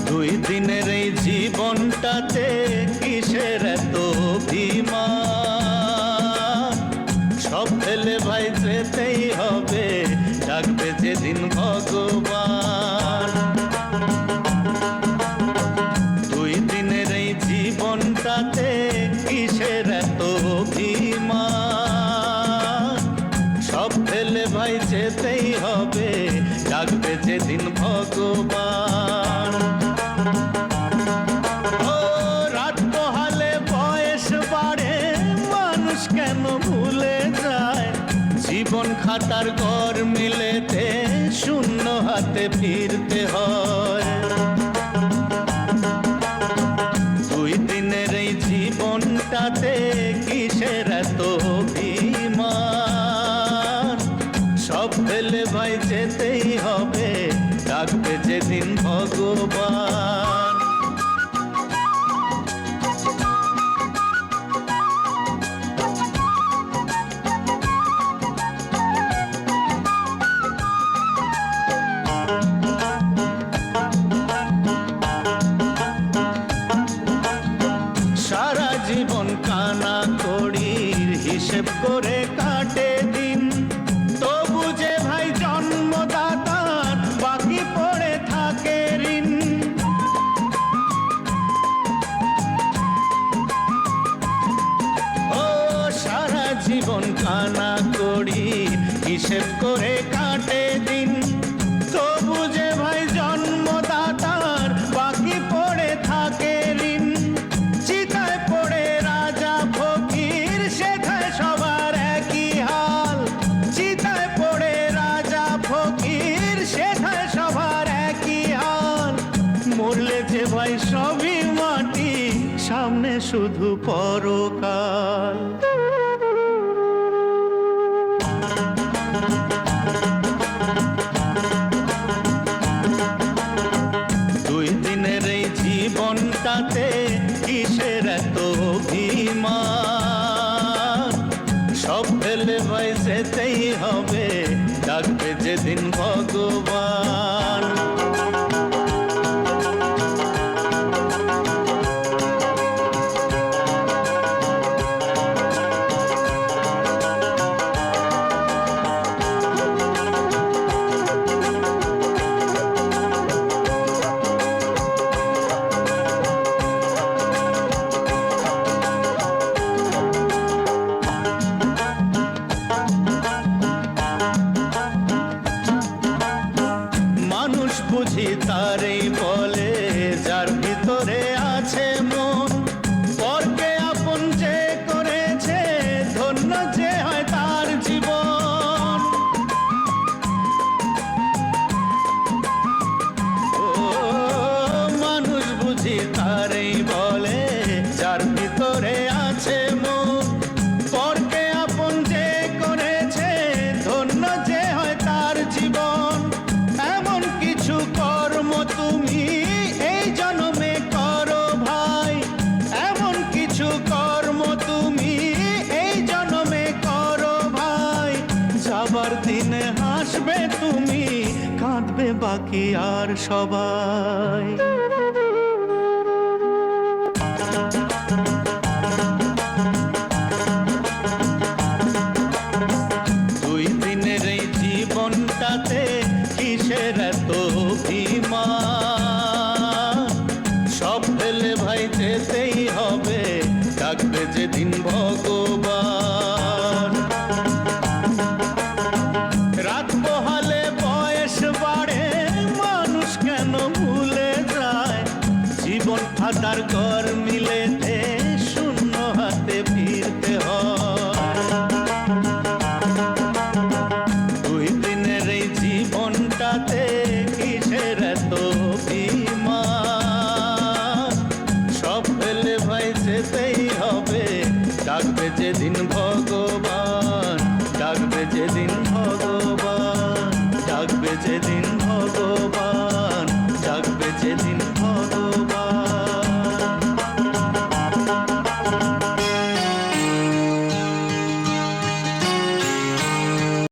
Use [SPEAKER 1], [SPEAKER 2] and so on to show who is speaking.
[SPEAKER 1] দুই দিনের এই জীবনটাতে কিসের এত অভিমান? সব ফেলে ভাই যেতেই হবে, ডাকবে যেদিন ভগবান। দুই দিনের এই জীবনটাতে কিসের এত অভিমান? সব ফেলে ভাই যেতেই হবে, ডাকবে যেদিন ভগবান। ও রাত পোহালে বয়স বাড়ে, মানুষ কেন ভুলে যায়? জীবন খাতার ঘর মিলেতে শূন্য হাতে ফিরতে হয়। দুই দিনের এই জীবনটাতে কিসের এত অভিমান? সব ফেলে ভাই যেতেই হবে, ডাকবে যেদিন ভগবান। সারা জীবন কানা কড়ির হিসেব করে কাটে দিন, তবু যে ভাই জন্মদাতার বাকি পড়ে থাকে ঋণ। ও সারা জীবন কানা কড়ির হিসেব করে কাটে দিন, তবু যে ভাই জন্মদাতার বাকি পড়ে থাকে ঋণ। চিতায় পড়ে রাজা ফকির, সেথায় সবার একই হাল। চিতায় পড়ে রাজা ফকির, সেথায় সবার একই হাল। মরলে যে ভাই সবই মাটি, সামনে শুধু পরকাল। দুই দিনের এই জীবনটাতে কিসের এত অভিমান? সব ফেলে ভাই যেতেই হবে, ডাকবে যেদিন ভগবান। মানুষ বুঝি তারই বলে, যার ভিতরে আছে মন। পরকে আপন যে করেছে, ধন্য যে হয় তার জীবন। ও মানুষ বুঝি তারই বলে, যার ভিতরে আছে মন। পরকে আপন যে করেছে, ধন্য যে হয় তার জীবন। এমন কিছু কর্ম তুমি এই জন্মে করো ভাই, এমন কিছু কর্ম তুমি এই জন্মে করো ভাই। যাবার দিনে হাসবে তুমি, কাঁদবে বাকি আর সবাই। দুই দিনের এই জীবনটাতে কিসের এত অভিমান? সব ফেলে ভাই যেতেই হবে, ডাকবে যেদিন ভগবান। রাত পোহালে বয়স বাড়ে, মানুষ কেন ভুলে যায়? জীবন খাতার ঘর মিলেতে শূন্য হাতে ফিরতে হয়। দুই দিনের এই জীবনটাতে কিসের এত অভিমান? সব ফেলে ভাই যেতেই হবে, ডাকবে যেদিন ভগবান। ডাকবে যেদিন ভগবান, ডাকবে যেদিন ভগবান, ডাকবে যেদিন